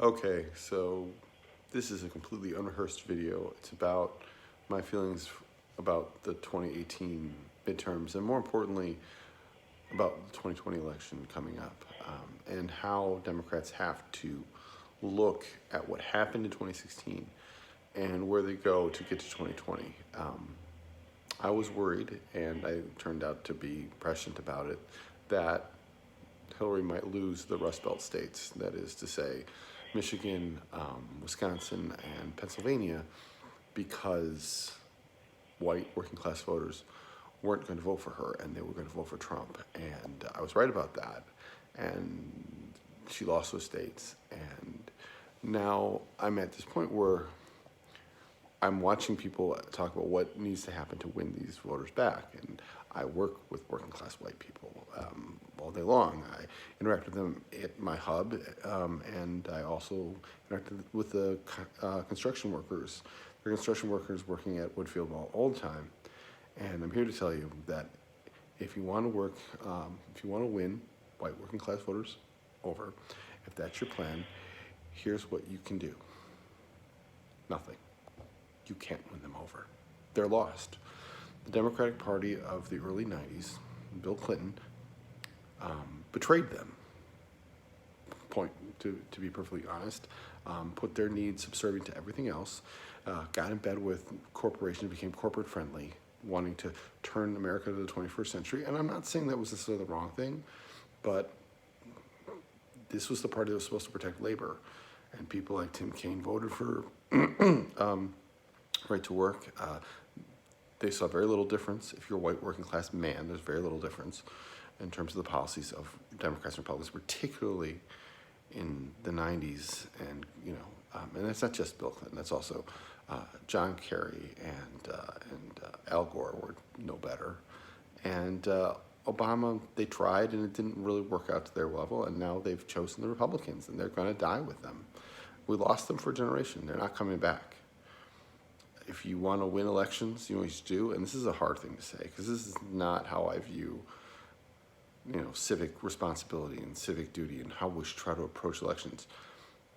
Okay, so this is a completely unrehearsed video. It's about my feelings about the 2018 midterms and more importantly about the 2020 election coming up, and how Democrats have to look at what happened in 2016 and where they go to get to 2020. I was worried, and I turned out to be prescient about it, that Hillary might lose the Rust Belt states, that is to say, Michigan, Wisconsin, and Pennsylvania, because white working class voters weren't going to vote for her and they were going to vote for Trump. And I was right about that. And she lost those states. And now I'm at this point where I'm watching people talk about what needs to happen to win these voters back. And I work with working class white people all day long. I interact with them at my hub, and I also interact with the construction workers. There are construction workers working at Woodfield Mall all the time. And I'm here to tell you that if you want to work, if you want to win white working class voters over, if that's your plan, here's what you can do. Nothing. You can't win them over. They're lost. The Democratic Party of the early 90s, Bill Clinton, betrayed them. To be perfectly honest, put their needs subservient to everything else, got in bed with corporations, became corporate friendly, wanting to turn America to the 21st century. And I'm not saying that was necessarily the wrong thing, but this was the party that was supposed to protect labor. And people like Tim Kaine voted for right to work. They saw very little difference. If you're a white working class man, there's very little difference in terms of the policies of Democrats and Republicans, particularly in the 90s. And, and that's not just Bill Clinton, that's also John Kerry and Al Gore were no better. And Obama, they tried and it didn't really work out to their level, and now they've chosen the Republicans and they're going to die with them. We lost them for a generation. They're not coming back. If you want to win elections, you know what you should do, and this is a hard thing to say because this is not how I view civic responsibility and civic duty and how we should try to approach elections.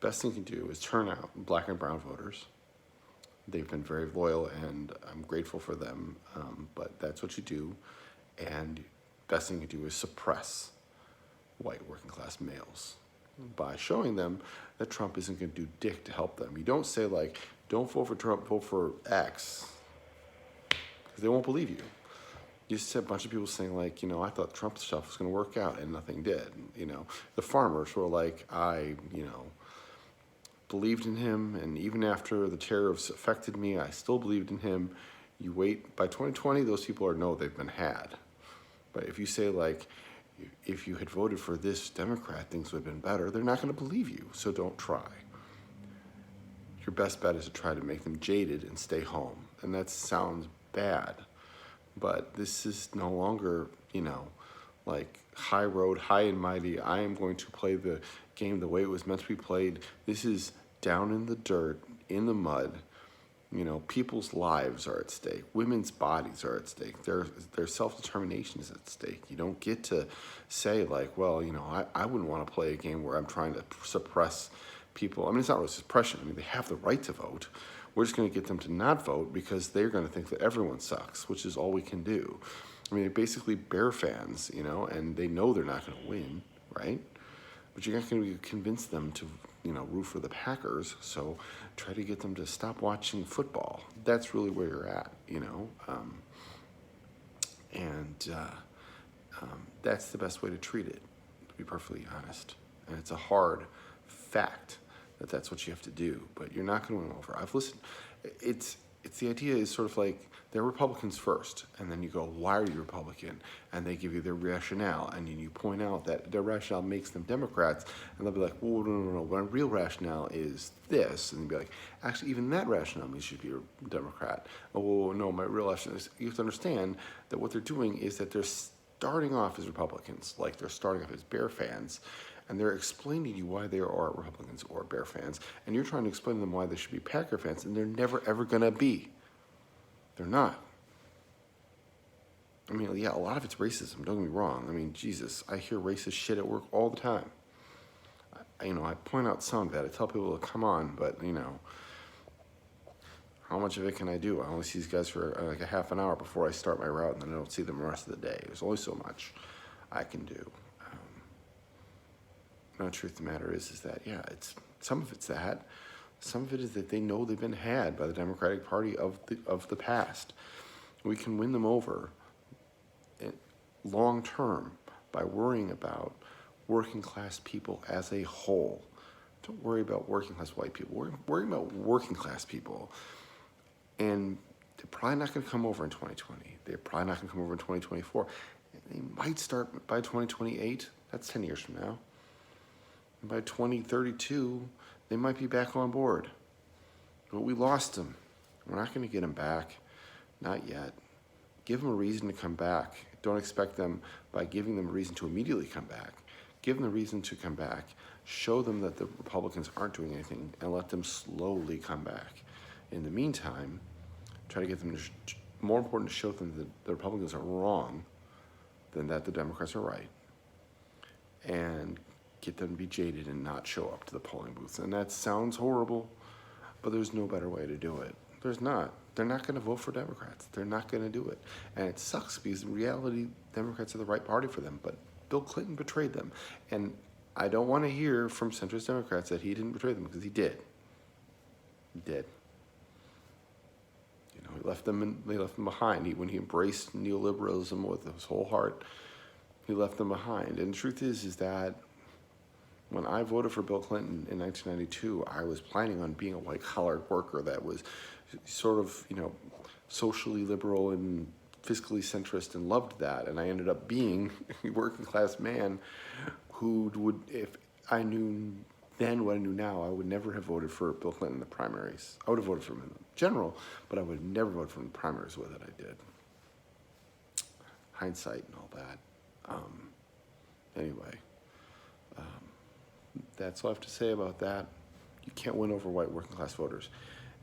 Best thing you can do is turn out black and brown voters. They've been very loyal and I'm grateful for them, but that's what you do. And best thing you can do is suppress white working class males by showing them that Trump isn't going to do dick to help them. You don't say like, don't vote for Trump, vote for X, because they won't believe you. You just had a bunch of people saying like, I thought Trump stuff was going to work out and nothing did. The farmers were like, I believed in him, and even after the tariffs affected me, I still believed in him. You wait, by 2020, those people they've been had. But if you say like, if you had voted for this Democrat, things would have been better, they're not going to believe you, so don't try. Your best bet is to try to make them jaded and stay home. And that sounds bad, but this is no longer, like high road, high and mighty. I am going to play the game the way it was meant to be played. This is down in the dirt, in the mud. People's lives are at stake. Women's bodies are at stake. Their self-determination is at stake. You don't get to say like, well, I wouldn't want to play a game where I'm trying to suppress people. I mean, it's not really suppression. I mean, they have the right to vote. We're just going to get them to not vote because they're going to think that everyone sucks, which is all we can do. I mean, they're basically Bear fans, and they know they're not going to win, right? But you're not going to convince them to, root for the Packers. So try to get them to stop watching football. That's really where you're at, that's the best way to treat it, to be perfectly honest. And it's a hard fact that that's what you have to do, but you're not going to win over. I've listened. It's the idea is sort of like they're Republicans first, and then you go, why are you Republican? And they give you their rationale, and then you point out that their rationale makes them Democrats, and they'll be like, well, no, my real rationale is this, and you'll be like, actually, even that rationale means you should be a Democrat. Oh, no, my real rationale is, you have to understand that what they're doing is that they're starting off as Republicans, like they're starting off as Bear fans, and they're explaining to you why they are Republicans or Bear fans, and you're trying to explain to them why they should be Packer fans, and they're never, ever going to be. They're not. I mean, yeah, a lot of it's racism, don't get me wrong. I mean, Jesus, I hear racist shit at work all the time. I point out some of that. I tell people to come on, but how much of it can I do? I only see these guys for like a half an hour before I start my route, and then I don't see them the rest of the day. There's only so much I can do. The truth of the matter is that, it's some of it's that. Some of it is that they know they've been had by the Democratic Party of the past. We can win them over long term by worrying about working class people as a whole. Don't worry about working class white people. Worry about working class people. And they're probably not going to come over in 2020. They're probably not going to come over in 2024. They might start by 2028. That's 10 years from now. And by 2032, they might be back on board. But we lost them. We're not going to get them back. Not yet. Give them a reason to come back. Don't expect them by giving them a reason to immediately come back. Give them a reason to come back. Show them that the Republicans aren't doing anything and let them slowly come back. In the meantime, try to get them to, more important to show them that the Republicans are wrong than that the Democrats are right. And get them to be jaded and not show up to the polling booths. And that sounds horrible, but there's no better way to do it. There's not. They're not going to vote for Democrats. They're not going to do it. And it sucks because in reality, Democrats are the right party for them, but Bill Clinton betrayed them. And I don't want to hear from centrist Democrats that he didn't betray them, because he did. He did. He left them behind. When he embraced neoliberalism with his whole heart, he left them behind. And the truth is that when I voted for Bill Clinton in 1992, I was planning on being a white-collar worker that was sort of, socially liberal and fiscally centrist, and loved that. And I ended up being a working-class man who would, if I knew then what I knew now, I would never have voted for Bill Clinton in the primaries. I would have voted for him in general, but I would have never voted for him in the primaries with it. I did. Hindsight and all that. Anyway. That's all I have to say about that. You can't win over white working class voters.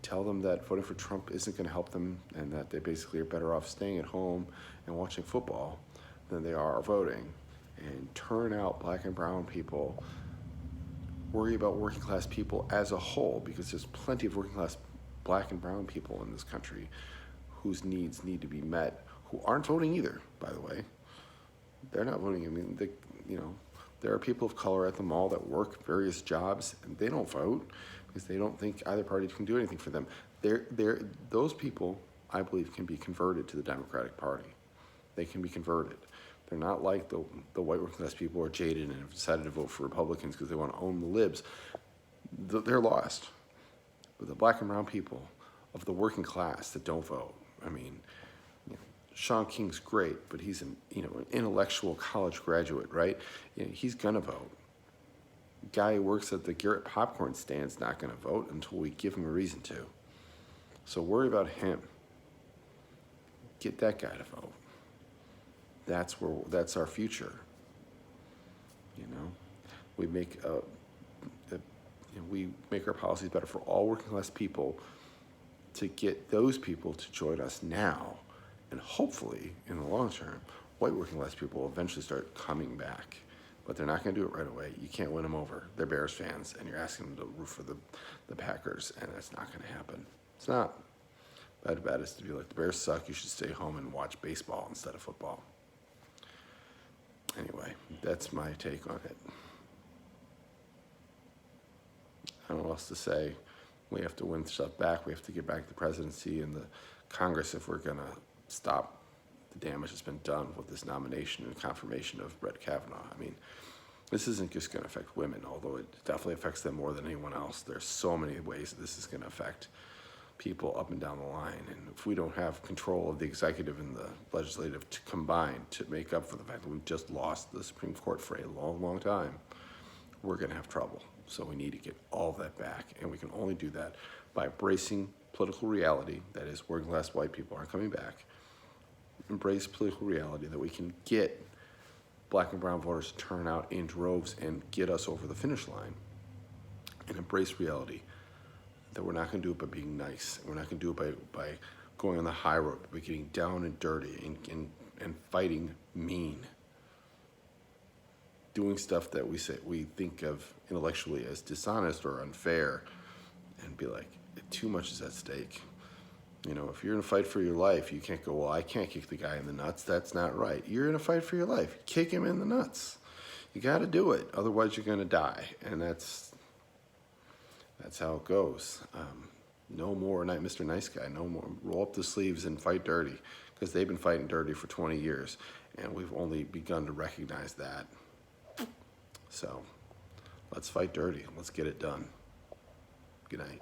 Tell them that voting for Trump isn't going to help them, and that they basically are better off staying at home and watching football than they are voting. And turn out black and brown people. Worry about working class people as a whole, because there's plenty of working class black and brown people in this country whose needs need to be met, who aren't voting either, by the way. They're not voting. I mean, there are people of color at the mall that work various jobs, and they don't vote because they don't think either party can do anything for them. Those people, I believe, can be converted to the Democratic Party. They can be converted. They're not like the white working class people who are jaded and have decided to vote for Republicans because they want to own the libs. They're lost. But the black and brown people of the working class that don't vote, I mean, Sean King's great, but he's an intellectual college graduate, right? He's gonna vote. Guy who works at the Garrett popcorn stand's not gonna vote until we give him a reason to. So worry about him. Get that guy to vote. That's our future. We make our policies better for all working class people to get those people to join us now. And hopefully, in the long term, white working class people will eventually start coming back. But they're not going to do it right away. You can't win them over. They're Bears fans, and you're asking them to root for the Packers, and that's not going to happen. It's not. Bet is to be like, the Bears suck, you should stay home and watch baseball instead of football. Anyway, that's my take on it. I don't know what else to say. We have to win stuff back. We have to get back the presidency and the Congress if we're going to stop the damage that's been done with this nomination and confirmation of Brett Kavanaugh. I mean, this isn't just going to affect women, although it definitely affects them more than anyone else. There's so many ways that this is going to affect people up and down the line. And if we don't have control of the executive and the legislative to combine to make up for the fact that we've just lost the Supreme Court for a long, long time, we're going to have trouble. So we need to get all that back. And we can only do that by embracing political reality, that is, working class white people aren't coming back. Embrace political reality that we can get black and brown voters to turn out in droves and get us over the finish line. And embrace reality that we're not going to do it by being nice. We're not going to do it by going on the high road, by getting down and dirty and fighting mean. doing stuff that we think of intellectually as dishonest or unfair, and be like, too much is at stake. You know, if you're in a fight for your life, you can't go, well, I can't kick the guy in the nuts. That's not right. You're in a fight for your life. Kick him in the nuts. You got to do it. Otherwise, you're going to die. And that's how it goes. No more Mr. Nice Guy. No more. Roll up the sleeves and fight dirty, because they've been fighting dirty for 20 years, and we've only begun to recognize that. So let's fight dirty. Let's get it done. Good night.